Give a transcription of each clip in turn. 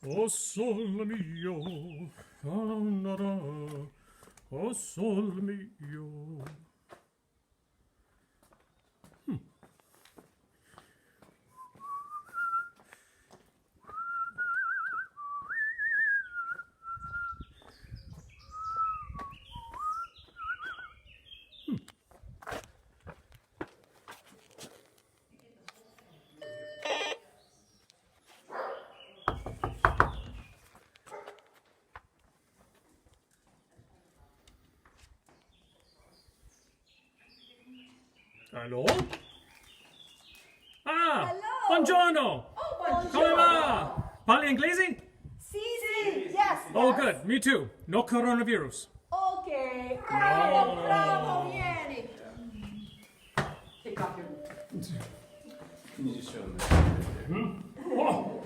O sole mio, ah, da, o sole mio. Allô? Ah, Hello. buongiorno. Oh, Come buongiorno. va? Parli inglese? Sì, sì. Yes, Oh, yes. good. Me too. No coronavirus. Ok. Bravo, bravo, vieni. Take off your. Can you just show them this? Oh,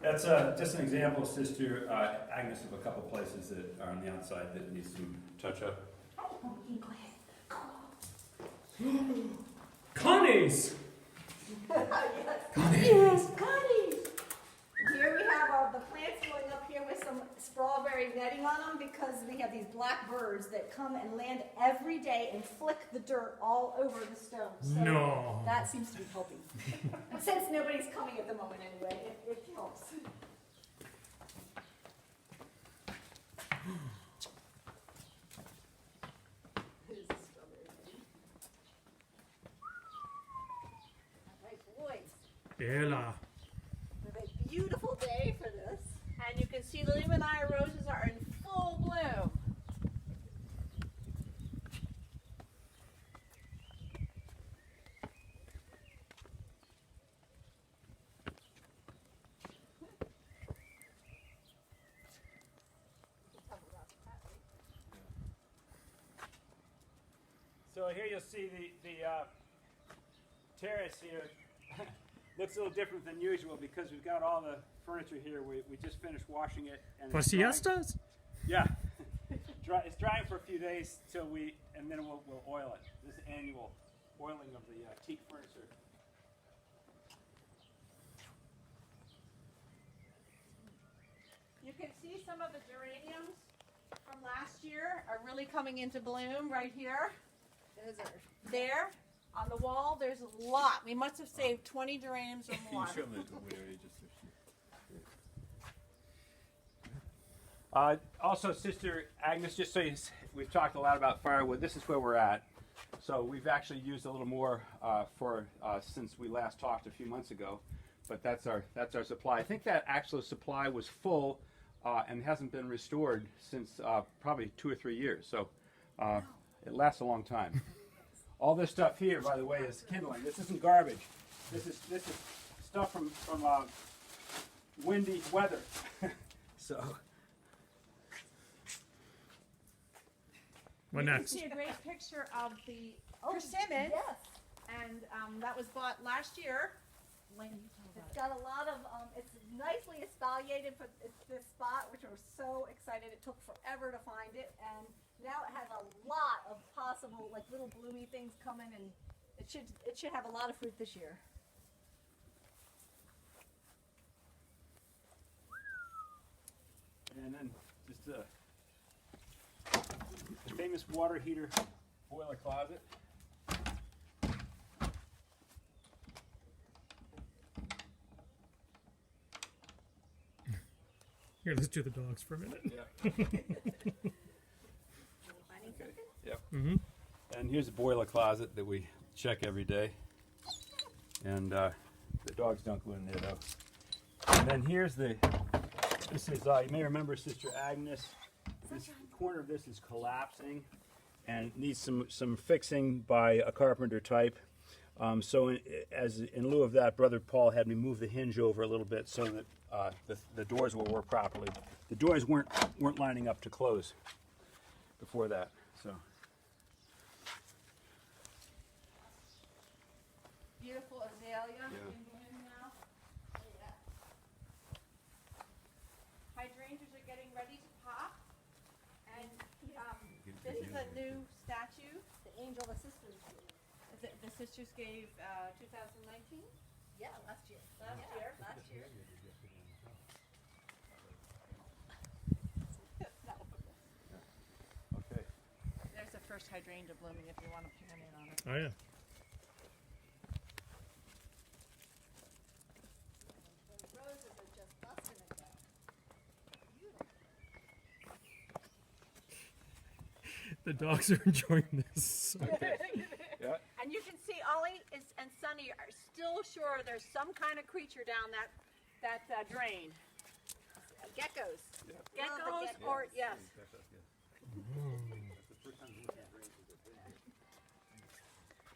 That's just an example, Sister Agnes, of a couple places that are on the outside that need some touch up. Okay, go ahead. Connie's. Yes, Connie. Here we have the plants going up here with some strawberry netting on them because we have these black birds that come and land every day and flick the dirt all over the stones. So No. that seems to be helping. Since nobody's coming at the moment anyway, it helps. Here's the strawberry netting. All right, boys. Ella. We have a beautiful day for this. And you can see the Luminia roses are in full bloom. So here you'll see the terrace here. Looks a little different than usual because we've got all the furniture here. We just finished washing it. And For it's drying. siestas? Yeah. It's drying for a few days and then we'll oil it. This annual oiling of the teak furniture. You can see some of the geraniums from last year are really coming into bloom right here. Those are There, on the wall, there's a lot. We must have saved 20 geraniums or more. Also, Sister Agnes, just so we've talked a lot about firewood. This is where we're at. So we've actually used a little more since we last talked a few months ago, but that's our supply. I think that actual supply was full and hasn't been restored since probably 2 or 3 years. So it lasts a long time. All this stuff here, by the way, is kindling. This isn't garbage. This is stuff from windy weather. So. What You can next? see a great picture of the Oh, persimmon, yes. and that was bought last year. Lane, you tell It's about got a lot of, it's nicely espaliated for this spot, which we're so excited. It took forever to find it, and now it has a lot of possible, like, little bloomy things coming, and it should have a lot of fruit this year. And then just the famous water heater boiler closet. Here, let's do the dogs for a minute. Yeah. Finding something? Yep. Mm-hmm. And here's a boiler closet that we check every day. And the dogs don't go in there though. And then here's this is, you may remember Sister Agnes. This corner of this is collapsing and needs some fixing by a carpenter type. So in lieu of that, Brother Paul had me move the hinge over a little bit so that the doors will work properly. The doors weren't lining up to close before that. So beautiful azalea Yeah. in bloom now. Yeah. Hydrangeas are getting ready to pop, and this is a new statue. The angel, the sisters. The sisters gave 2019 Yeah, last year. last Yeah, year. last year. first hydrangea blooming if you want to pan in on it. Oh yeah. The roses are just busting it down. The dogs are enjoying this. Yeah. And you can see Ollie and Sunny are still sure there's some kind of creature down that drain. Geckos. Geckos or yes.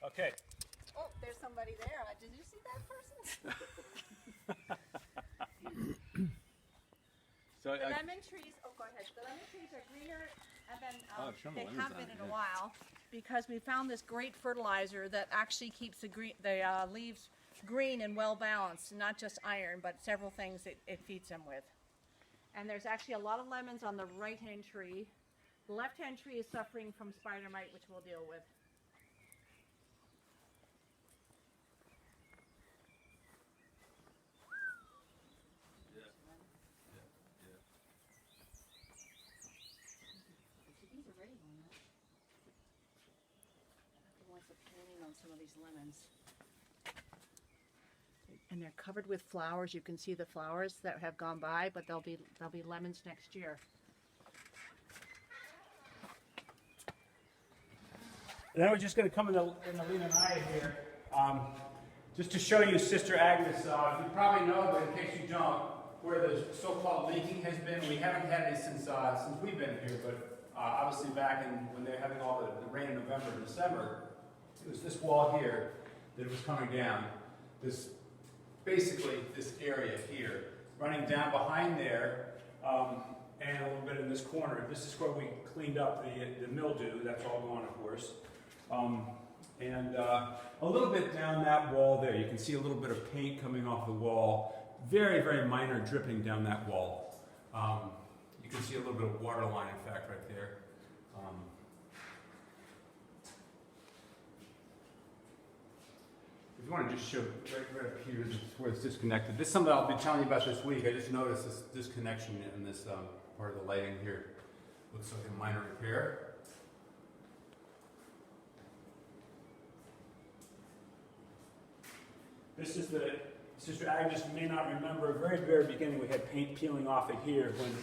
Okay. Oh, there's somebody there. Did you see that person? So The lemon trees. Oh, go ahead. The lemon trees are greener, and then show 'em the they lemons have on been it, in a yeah. while because we found this great fertilizer that actually keeps the leaves green and well balanced, not just iron, but several things it feeds them with. And there's actually a lot of lemons on the right-hand tree. The left-hand tree is suffering from spider mite, which we'll deal with. These are ready on that. He wants a painting on some of these lemons. And they're covered with flowers. You can see the flowers that have gone by, but there'll be lemons next year. Then we're just going to come in Alina and I here, just to show you Sister Agnes. You probably know, but in case you don't, where the so-called leaking has been. We haven't had it since we've been here, but obviously back when they were having all the rain in November and December, it was this wall here that was coming down. Basically this area here, running down behind there, and a little bit in this corner. This is where we cleaned up the mildew. That's all gone, of course. And a little bit down that wall there, you can see a little bit of paint coming off the wall. Very, very minor dripping down that wall. You can see a little bit of water line effect right there. If you want to just show right up here, this is where it's disconnected. This is something I'll be telling you about this week. I just noticed this disconnection in this part of the lighting here. Looks like a minor repair. This is Sister Agnes may not remember, very, very beginning we had paint peeling off of here when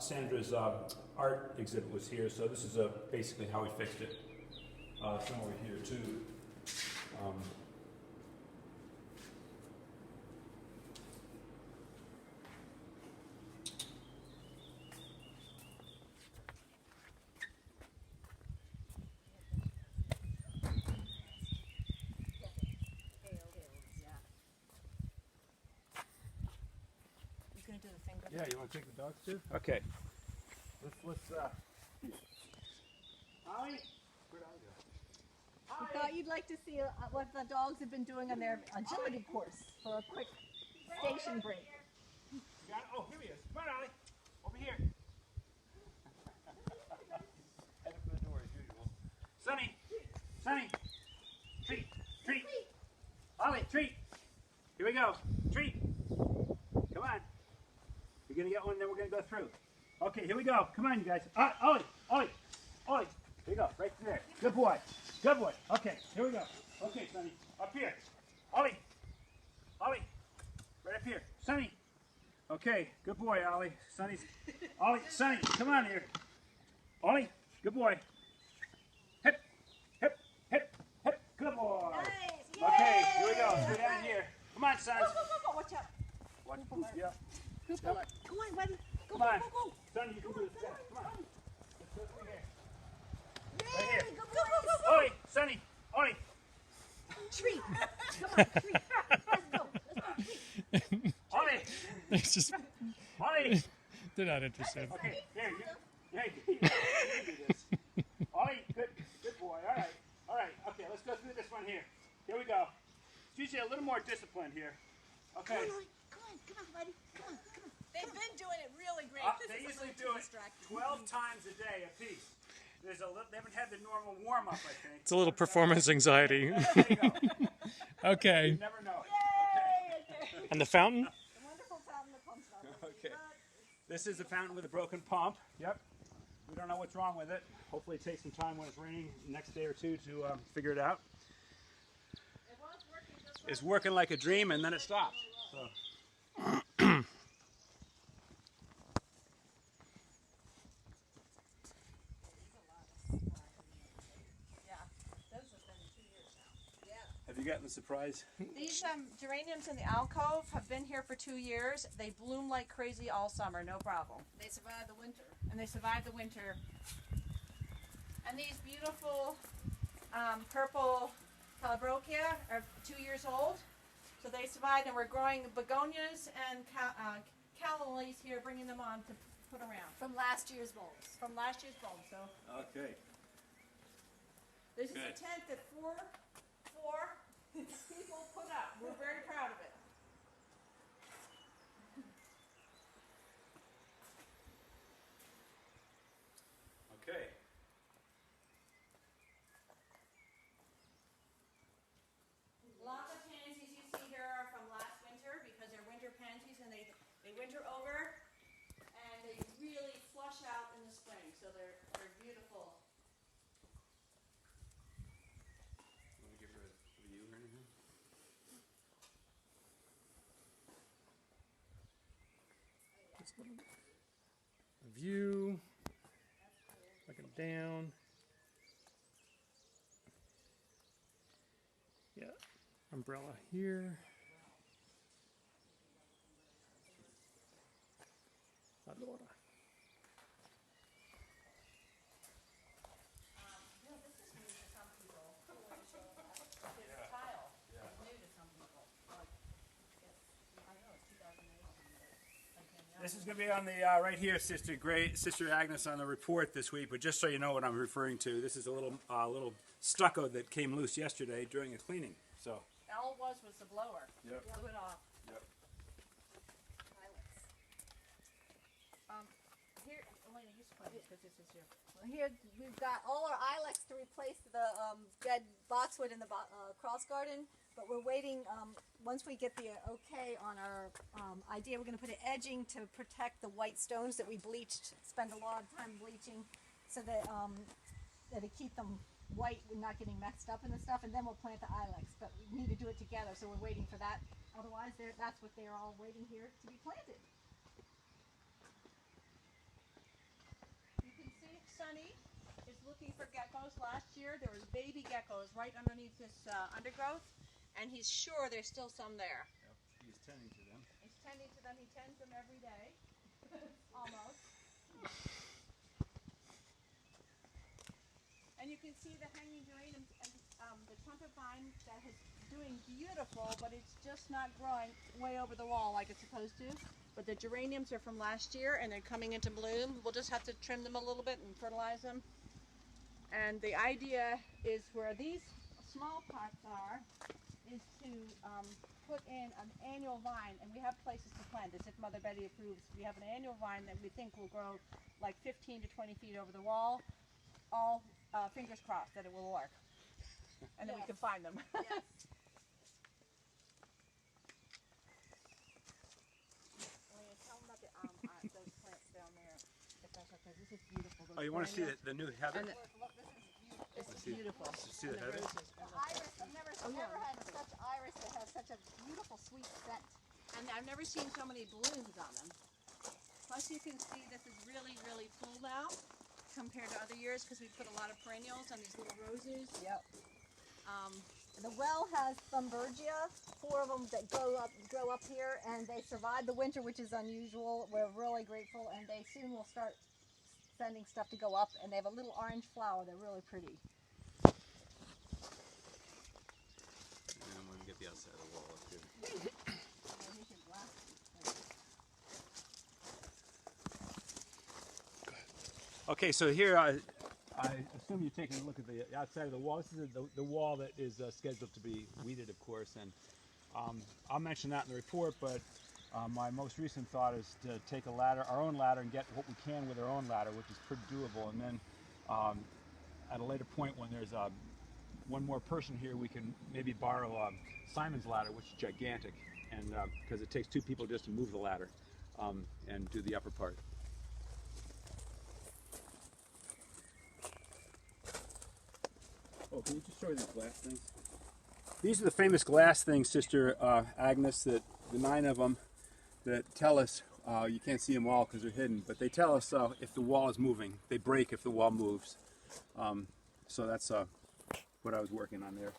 Sandra's art exhibit was here. So this is basically how we fixed it. Some over here too. Yeah, you want to take the dogs too? Okay. Let's Ollie? Where'd Ollie go? We thought you'd like to see what the dogs have been doing on their agility course for a quick station break. Oh, here he is. Come on, Ollie. Over here. Head up for the door as usual. Sonny. Sonny. Treat. Treat. Ollie, treat. Here we go. Treat. Come on. You're going to get one, then we're going to go through. Okay, here we go. Come on, you guys. Ollie. Ollie. Ollie. Here you go. Right there. Good boy. Good boy. Okay, here we go. Okay, Sonny. Up here. Ollie. Ollie. Right up here. Sonny. Okay, good boy, Ollie. Sonny's. Ollie. Sonny. Come on here. Ollie. Good boy. Hip. Hip. Hip. Hip. Good boy. Nice. Okay, here we go. Let's go down here. Come on, son. Go, watch out. Watch. Yep. Good Come boy. on. Come on, buddy. Go, Come on. go, go, go. Son, you can do this. Come on. Let's go through here. Yay, Right here. good boys. Ollie. Sonny. Ollie. Treat. Come on, treat. Let's go. Let's go, treat. Ollie. It's just Ollie. they're not interested. Okay, there you do this. Ollie, good boy. All right. Okay, let's go through this one here. Here we go. It's usually a little more disciplined here. Okay. Come on, buddy. Come on. They've been doing it really great. They usually do it 12 times a day apiece. They haven't had the normal warm up, I think. It's a little performance anxiety. There you go. Okay. You never know. Okay. And the fountain? The wonderful fountain that pumps up. Okay. This is the fountain with a broken pump. Yep. We don't know what's wrong with it. Hopefully it takes some time when it's raining the next day or two to figure it out. It was working just It's working like a dream and then it stops. So. Yeah, those have been 2 years now. yeah. Have you gotten the surprise? These geraniums in the alcove have been here for 2 years. They bloom like crazy all summer, no problem. They survived the winter. And they survive the winter. And these beautiful purple Calabrochia are 2 years old. So they survived, and we're growing begonias and calla lilies here, bringing them on to put around. From last year's bulbs. From last year's bulb, so. Okay. This is Good. a tent that four people put up. We're very proud of it. Okay. A lot of the pansies you see here are from last winter because they're winter pansies and they winter over and they really flush out in the spring, so they're beautiful. Want to give her a view or anything? A view. Looking down. Yeah. Umbrella here. Allora. This is new to some people. It's tile. It's new to some people. Like, I know it's 2008. This is going to be on the right here, Sister Agnes, on the report this week. But just so you know what I'm referring to, this is a little stucco that came loose yesterday during a cleaning. So. All it was the blower. Yep. Blew it off. Yep. Here, Elena, you split it because this is your. Here we've got all our ilex to replace the dead boxwood in the cross garden, but we're waiting. Once we get the okay on our idea, we're going to put an edging to protect the white stones that we bleached. Spend a lot of time bleaching, so that it keep them white and not getting messed up and the stuff. And then we'll plant the ilex, but we need to do it together, so we're waiting for that. Otherwise, that's what they're all waiting here to be planted. You can see Sunny is looking for geckos. Last year there was baby geckos right underneath this undergrowth, and he's sure there's still some there. Yep. He's tending to them. He's tending to them. He tends them every day, almost. And you can see the hanging geraniums and the trumpet vine that is doing beautiful, but it's just not growing way over the wall like it's supposed to. But the geraniums are from last year and they're coming into bloom. We'll just have to trim them a little bit and fertilize them. And the idea is where these small pots are, is to put in an annual vine, and we have places to plant this if Mother Betty approves. We have an annual vine that we think will grow like 15 to 20 feet over the wall. All fingers crossed that it will work, and then we can find them. Yes. Tell them about those plants down there, if that's okay. This is beautiful. Oh, you want to see the new heather? And Look, this is beautiful. this is beautiful. Let's see the And heather. roses. Iris, I've never had such iris that has such a beautiful sweet scent. And I've never seen so many blooms on them. Plus you can see this is really, really full now compared to other years because we put a lot of perennials on these little roses. Yep. The well has Thunbergia, 4 of them that grow up here, and they survived the winter, which is unusual. We're really grateful, and they soon will start sending stuff to go up, and they have a little orange flower. They're really pretty. And I'm going to get the outside of the wall up here. Okay, so here I assume you're taking a look at the outside of the wall. This is the wall that is scheduled to be weeded, of course, and I'll mention that in the report, but my most recent thought is to take a ladder, our own ladder, and get what we can with our own ladder, which is pretty doable, and then at a later point when there's one more person here, we can maybe borrow Simon's ladder, which is gigantic, and because it takes 2 people just to move the ladder and do the upper part. Oh, can you just show me these glass things? These are the famous glass things, Sister Agnes, that the 9 of them that tell us, you can't see them all because they're hidden, but they tell us if the wall is moving. They break if the wall moves. So that's what I was working on there.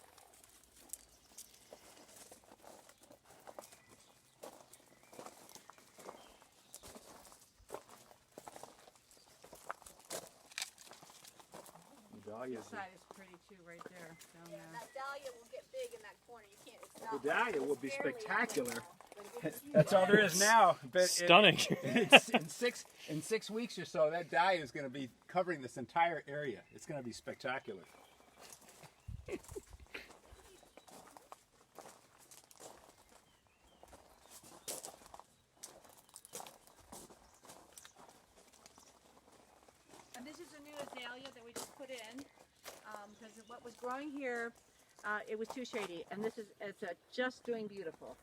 This side is pretty too, right there, down Yeah, there. and that dahlia will get big in that corner. You can't. It's not. The dahlia will be barely spectacular. but it gets huge. That's all there is now. But Stunning. in 6 weeks or so, that dahlia is going to be covering this entire area. It's going to be spectacular. And this is a new azalea that we just put in, because what was growing here, it was too shady, and this is just doing beautiful.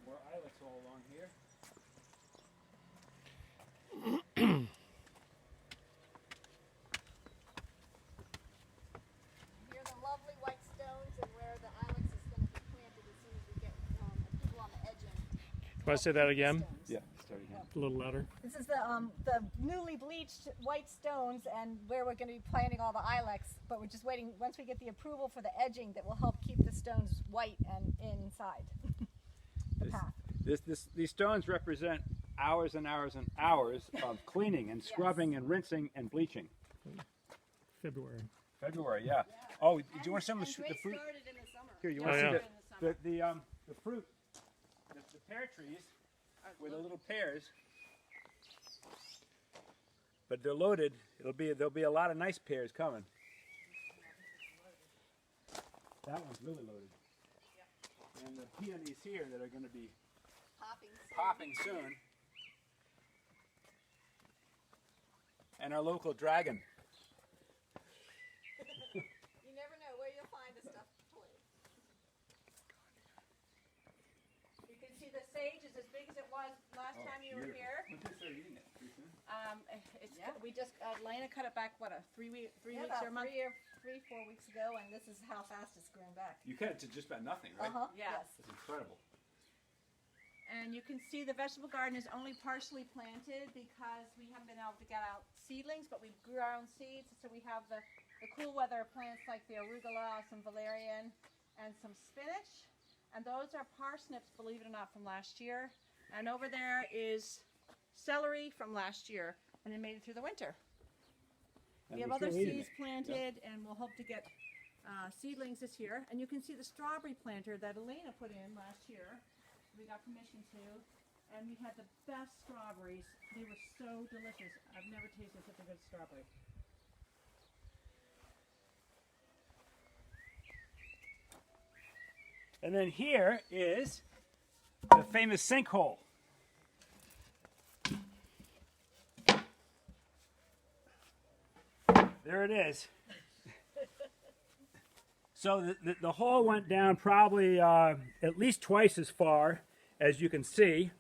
More ilex all along here. Here are the lovely white stones and where the ilex is going to be planted as soon as we get approval on the edging. Want to say that again? Stones. Yeah, start again. A little louder. This is the newly bleached white stones and where we're going to be planting all the ilex, but we're just waiting once we get the approval for the edging that will help keep the stones white and inside the path. These stones represent hours and hours and hours of cleaning and scrubbing and rinsing and bleaching. February. February, yeah. Oh, do you want some of the fruit? Started in the summer. Here, you Yeah, want to yeah. see the fruit, the pear trees with the little pears. But they're loaded. There'll be a lot of nice pears coming. That one's really loaded. And the peonies here that are going to be popping soon. And our local dragon. You never know where you'll find the stuff to plant. You can see the sage is as big as it was last time you were here. When did they start eating it? Pretty soon? We just Lena cut it back 3 weeks About or a month. 4 weeks ago, and this is how fast it's grown back. You cut it to just about nothing, right? Yeah. Yes. That's incredible. And you can see the vegetable garden is only partially planted because we haven't been able to get out seedlings, but we've grown seeds. So we have the cool weather plants like the arugula, some valerian, and some spinach. And those are parsnips, believe it or not, from last year. And over there is celery from last year, and it made it through the winter. And We have we're other still eating seeds it. planted, and we'll hope to get seedlings this year. And you can see the strawberry planter that Elena put in last year. We got permission to, and we had the best strawberries. They were so delicious. I've never tasted such a good strawberry. And then here is the famous sinkhole. There it is. So the hole went down probably at least twice as far as you can see.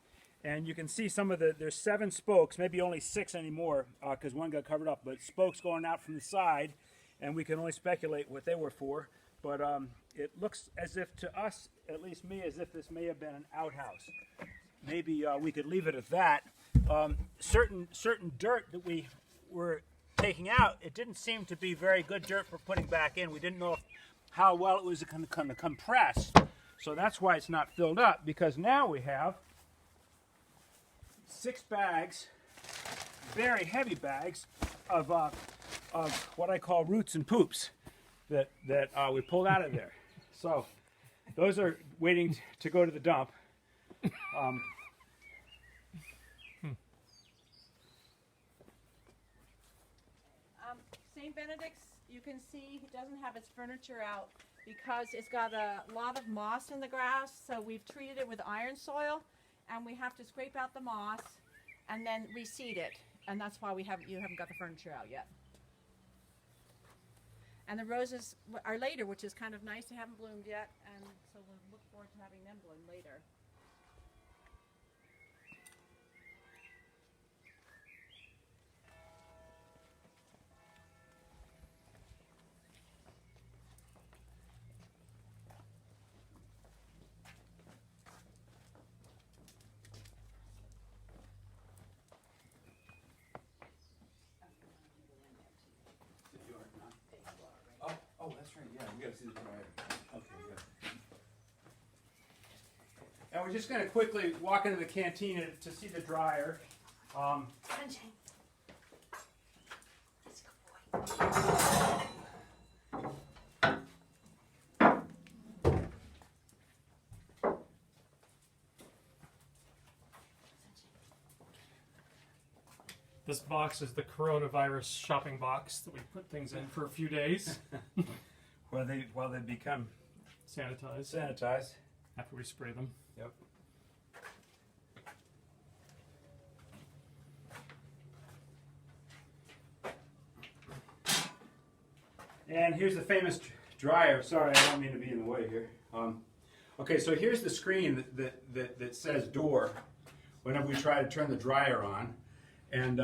And you can see some of there's 7 spokes, maybe only 6 anymore because one got covered up, but spokes going out from the side, and we can only speculate what they were for. But it looks as if to us, at least me, as if this may have been an outhouse. Maybe we could leave it at that. Certain dirt that we were taking out, it didn't seem to be very good dirt for putting back in. We didn't know how well it was going to compress. So that's why it's not filled up, because now we have 6 bags, very heavy bags, of what I call roots and poops that we pulled out of there. So those are waiting to go to the dump. St. Benedict's, you can see it doesn't have its furniture out because it's got a lot of moss in the grass, so we've treated it with iron soil, and we have to scrape out the moss and then reseed it. And that's why you haven't got the furniture out yet. And the roses are later, which is kind of nice. They haven't bloomed yet, and so we'll look forward to having them bloom later. Oh, that's right. Yeah, we gotta see the dryer. Okay, good. And we're just gonna quickly walk into the canteen to see the dryer. Sunshine. This box is the coronavirus shopping box that we put things in for a few days. While they become sanitized. After we spray them. Yep. And here's the famous dryer. Sorry, I don't mean to be in the way here. Okay, so here's the screen that says door whenever we try to turn the dryer on. And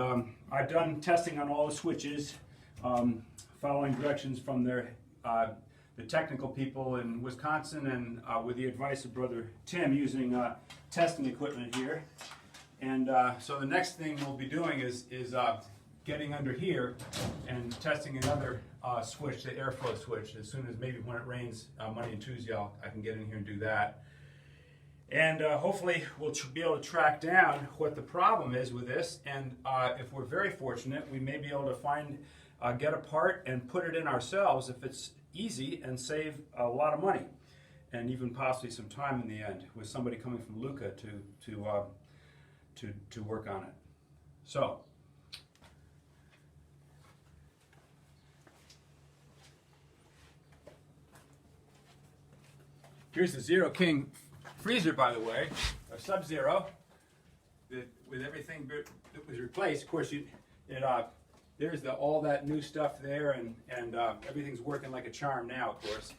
I've done testing on all the switches, following directions from the technical people in Wisconsin, and with the advice of Brother Tim, using testing equipment here. And so the next thing we'll be doing is getting under here and testing another switch, the airflow switch. As soon as maybe when it rains Monday and Tuesday, I can get in here and do that. And hopefully we'll be able to track down what the problem is with this, and if we're very fortunate, we may be able to get a part and put it in ourselves if it's easy, and save a lot of money, and even possibly some time in the end, with somebody coming from Luca to work on it. So. Here's the Zero King freezer, by the way, a Sub-Zero, with everything that was replaced. Of course, there's all that new stuff there, and everything's working like a charm now, of course.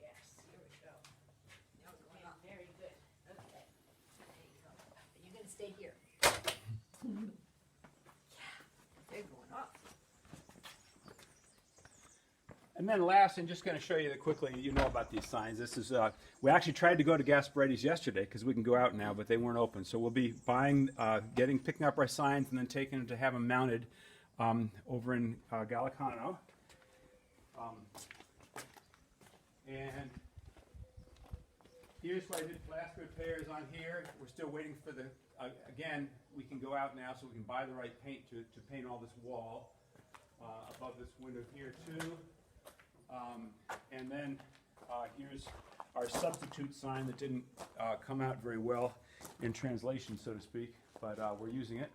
Yes, here we go. Now it's going up. Very good. Okay. There you go. You're gonna stay here. They're going up. And then last, I'm just going to show you quickly, you know about these signs. This is, we actually tried to go to Gasparetti's yesterday because we can go out now, but they weren't open. So we'll be picking up our signs and then taking them to have them mounted over in Gallicano. And here's where I did plaster repairs on here. We're still waiting for the, again, we can go out now so we can buy the right paint to paint all this wall above this window here too. And then here's our substitute sign that didn't come out very well in translation, so to speak, but we're using it.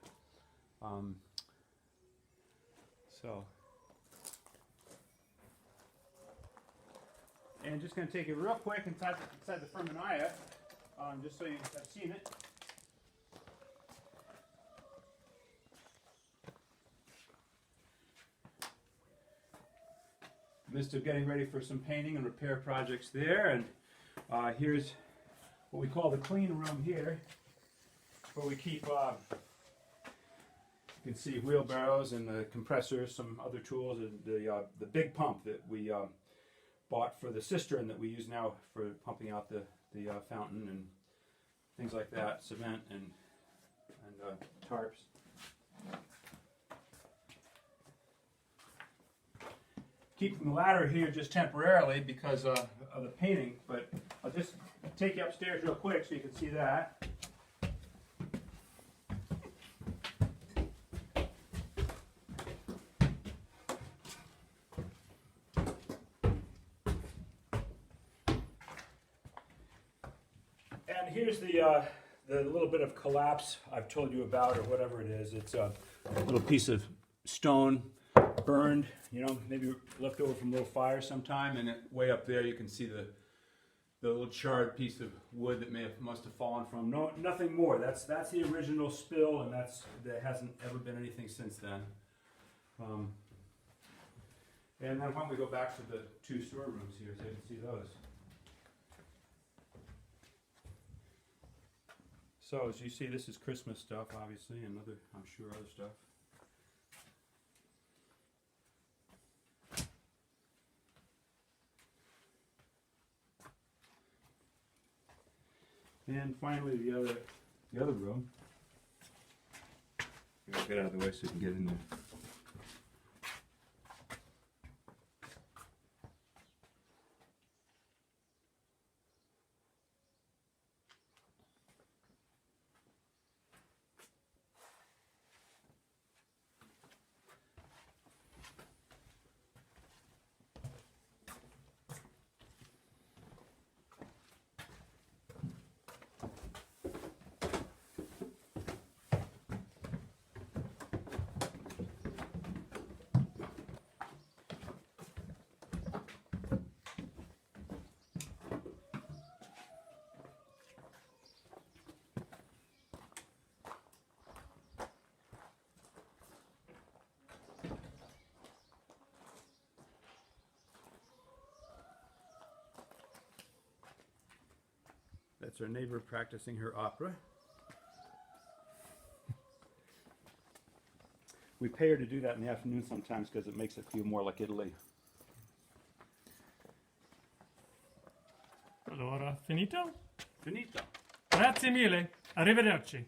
And just going to take it real quick inside the Firmania, just so you have seen it. Midst of getting ready for some painting and repair projects there, and here's what we call the clean room here, where we keep, you can see wheelbarrows and the compressors, some other tools, and the big pump that we bought for the cistern that we use now for pumping out the fountain and things like that, cement and tarps. Keeping the ladder here just temporarily because of the painting, but I'll just take you upstairs real quick so you can see that. And here's the little bit of collapse I've told you about, or whatever it is. It's a little piece of stone burned, you know, maybe left over from a little fire sometime, and way up there you can see the little charred piece of wood that must have fallen from. No, nothing more. That's the original spill, and there hasn't ever been anything since then. And then why don't we go back to the 2 storerooms here so you can see those. So as you see, this is Christmas stuff, obviously, and other, I'm sure, other stuff. And finally, the other room. Get out of the way so you can get in there. That's our neighbor practicing her opera. We pay her to do that in the afternoon sometimes because it makes it feel more like Italy. Allora, finito? Finito. Grazie mille. Arrivederci.